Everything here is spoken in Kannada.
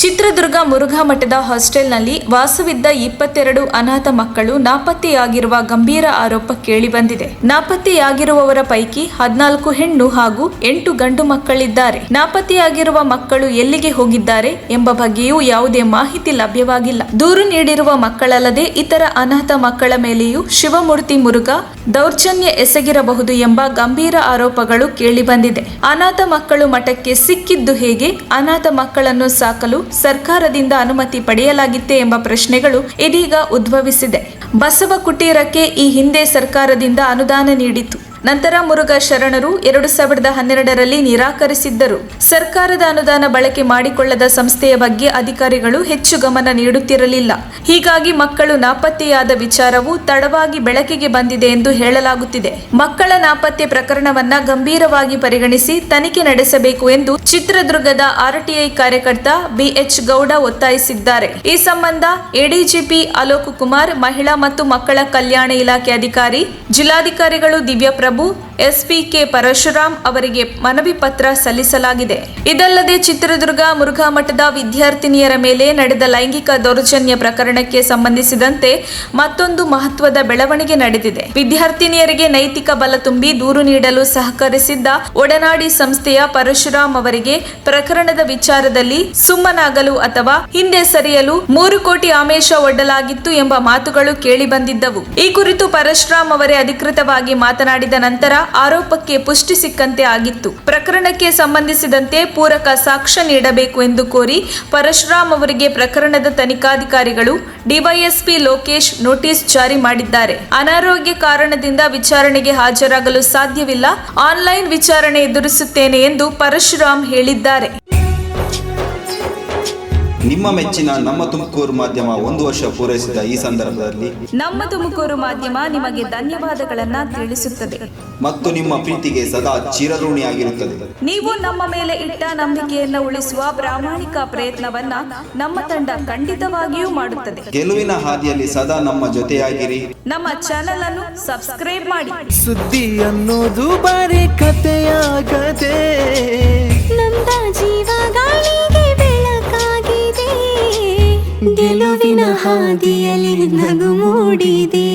ಚಿತ್ರದುರ್ಗ ಮುರುಘಾ ಮಠದ ಹಾಸ್ಟೆಲ್ನಲ್ಲಿ ವಾಸವಿದ್ದ 22 ಅನಾಥ ಮಕ್ಕಳು ನಾಪತ್ತೆಯಾಗಿರುವ ಗಂಭೀರ ಆರೋಪ ಕೇಳಿಬಂದಿದೆ. ನಾಪತ್ತೆಯಾಗಿರುವವರ ಪೈಕಿ 14 ಹೆಣ್ಣು ಹಾಗೂ 8 ಗಂಡು ಮಕ್ಕಳಿದ್ದಾರೆ. ನಾಪತ್ತೆಯಾಗಿರುವ ಮಕ್ಕಳು ಎಲ್ಲಿಗೆ ಹೋಗಿದ್ದಾರೆ ಎಂಬ ಬಗ್ಗೆಯೂ ಯಾವುದೇ ಮಾಹಿತಿ ಲಭ್ಯವಾಗಿಲ್ಲ. ದೂರು ನೀಡಿರುವ ಮಕ್ಕಳಲ್ಲದೆ ಇತರ ಅನಾಥ ಮಕ್ಕಳ ಮೇಲೆಯೂ ಶಿವಮೂರ್ತಿ ಮುರುಘಾ ದೌರ್ಜನ್ಯ ಎಸಗಿರಬಹುದು ಎಂಬ ಗಂಭೀರ ಆರೋಪಗಳು ಕೇಳಿಬಂದಿದೆ. ಅನಾಥ ಮಕ್ಕಳು ಮಠಕ್ಕೆ ಸಿಕ್ಕಿದ್ದು ಹೇಗೆ? ಅನಾಥ ಮಕ್ಕಳನ್ನು ಸಾಕಲು ಸರ್ಕಾರದಿಂದ ಅನುಮತಿ ಪಡೆಯಲಾಗಿತ್ತೆ ಎಂಬ ಪ್ರಶ್ನೆಗಳು ಇದೀಗ ಉದ್ಭವಿಸಿದೆ. ಬಸವ ಕುಟೀರಕ್ಕೆ ಈ ಹಿಂದೆ ಸರ್ಕಾರದಿಂದ ಅನುದಾನ ನೀಡಿತು. ನಂತರ ಮುರುಘಾ ಶರಣರು 2012ರಲ್ಲಿ ನಿರಾಕರಿಸಿದ್ದರು. ಸರ್ಕಾರದ ಅನುದಾನ ಬಳಕೆ ಮಾಡಿಕೊಳ್ಳದ ಸಂಸ್ಥೆಯ ಬಗ್ಗೆ ಅಧಿಕಾರಿಗಳು ಹೆಚ್ಚು ಗಮನ ನೀಡುತ್ತಿರಲಿಲ್ಲ. ಹೀಗಾಗಿ ಮಕ್ಕಳು ನಾಪತ್ತೆಯಾದ ವಿಚಾರವು ತಡವಾಗಿ ಬೆಳಕಿಗೆ ಬಂದಿದೆ ಎಂದು ಹೇಳಲಾಗುತ್ತಿದೆ. ಮಕ್ಕಳ ನಾಪತ್ತೆ ಪ್ರಕರಣವನ್ನ ಗಂಭೀರವಾಗಿ ಪರಿಗಣಿಸಿ ತನಿಖೆ ನಡೆಸಬೇಕು ಎಂದು ಚಿತ್ರದುರ್ಗದ ಆರ್ಟಿಐ ಕಾರ್ಯಕರ್ತ BH ಗೌಡ ಒತ್ತಾಯಿಸಿದ್ದಾರೆ. ಈ ಸಂಬಂಧ ಎಡಿಜಿಪಿ ಅಲೋಕ್ ಕುಮಾರ್, ಮಹಿಳಾ ಮತ್ತು ಮಕ್ಕಳ ಕಲ್ಯಾಣ ಇಲಾಖೆ ಅಧಿಕಾರಿ, ಜಿಲ್ಲಾಧಿಕಾರಿಗಳು ದಿವ್ಯಪ್ರಭು, SP-K ಪರಶುರಾಮ್ ಅವರಿಗೆ ಮನವಿ ಪತ್ರ ಸಲ್ಲಿಸಲಾಗಿದೆ. ಇದಲ್ಲದೆ ಚಿತ್ರದುರ್ಗ ಮುರುಘಾ ಮಠದ ವಿದ್ಯಾರ್ಥಿನಿಯರ ಮೇಲೆ ನಡೆದ ಲೈಂಗಿಕ ದೌರ್ಜನ್ಯ ಪ್ರಕರಣಕ್ಕೆ ಸಂಬಂಧಿಸಿದಂತೆ ಮತ್ತೊಂದು ಮಹತ್ವದ ಬೆಳವಣಿಗೆ ನಡೆದಿದೆ. ವಿದ್ಯಾರ್ಥಿನಿಯರಿಗೆ ನೈತಿಕ ಬಲ ತುಂಬಿ ದೂರು ನೀಡಲು ಸಹಕರಿಸಿದ್ದ ಒಡನಾಡಿ ಸಂಸ್ಥೆಯ ಪರಶುರಾಮ್ ಅವರಿಗೆ ಪ್ರಕರಣದ ವಿಚಾರದಲ್ಲಿ ಸುಮ್ಮನಾಗಲು ಅಥವಾ ಹಿಂದೆ ಸರಿಯಲು 3 ಕೋಟಿ ಆಮಿಷ ಒಡ್ಡಲಾಗಿತ್ತು ಎಂಬ ಮಾತುಗಳು ಕೇಳಿಬಂದಿದ್ದವು. ಈ ಕುರಿತು ಪರಶುರಾಮ್ ಅವರೇ ಅಧಿಕೃತವಾಗಿ ಮಾತನಾಡಿದ ನಂತರ ಆರೋಪಕ್ಕೆ ಪುಷ್ಟಿ ಸಿಕ್ಕಂತೆ ಆಗಿತ್ತು. ಪ್ರಕರಣಕ್ಕೆ ಸಂಬಂಧಿಸಿದಂತೆ ಪೂರಕ ಸಾಕ್ಷ್ಯ ನೀಡಬೇಕು ಎಂದು ಕೋರಿ ಪರಶುರಾಮ್ ಅವರಿಗೆ ಪ್ರಕರಣದ ತನಿಖಾಧಿಕಾರಿಗಳು DYSP ಲೋಕೇಶ್ ನೋಟಿಸ್ ಜಾರಿ ಮಾಡಿದ್ದಾರೆ. ಅನಾರೋಗ್ಯ ಕಾರಣದಿಂದ ವಿಚಾರಣೆಗೆ ಹಾಜರಾಗಲು ಸಾಧ್ಯವಿಲ್ಲ, ಆನ್ಲೈನ್ ವಿಚಾರಣೆ ಎದುರಿಸುತ್ತೇನೆ ಎಂದು ಪರಶುರಾಮ್ ಹೇಳಿದ್ದಾರೆ. ನಿಮ್ಮ ಮೆಚ್ಚಿನ ನಮ್ಮ ತುಮಕೂರು ಮಾಧ್ಯಮ 1 ವರ್ಷ ಪೂರೈಸಿದ ಈ ಸಂದರ್ಭದಲ್ಲಿ ನಮ್ಮ ತುಮಕೂರು ಮಾಧ್ಯಮ ನಿಮಗೆ ಧನ್ಯವಾದಗಳನ್ನ ತಿಳಿಸುತ್ತದೆ ಮತ್ತು ನಿಮ್ಮ ಪ್ರೀತಿಗೆ ಸದಾ ಚಿರಋಣಿಯಾಗಿರುತ್ತದೆ. ನೀವು ನಮ್ಮ ಮೇಲೆ ಇಟ್ಟ ನಂಬಿಕೆಯನ್ನು ಉಳಿಸುವ ಪ್ರಾಮಾಣಿಕ ಪ್ರಯತ್ನವನ್ನ ನಮ್ಮ ತಂಡ ಖಂಡಿತವಾಗಿಯೂ ಮಾಡುತ್ತದೆ. ಗೆಲುವಿನ ಹಾದಿಯಲ್ಲಿ ಸದಾ ನಮ್ಮ ಜೊತೆಯಾಗಿರಿ. ನಮ್ಮ ಚಾನೆಲ್ ಅನ್ನು ಸಬ್ಸ್ಕ್ರೈಬ್ ಮಾಡಿ. ಸುದ್ದಿ ಅನ್ನೋದು ಬರೀ ಕಥೆಯಾಗದೆ ನಮ್ದ ಜೀವ ಗಾಳಿಗೆ ಬೆಳಕಾಗಿದೆ, ಗೆಲುವಿನ ಹಾದಿಯಲ್ಲಿ ನಗು ಮೂಡಿದೆ.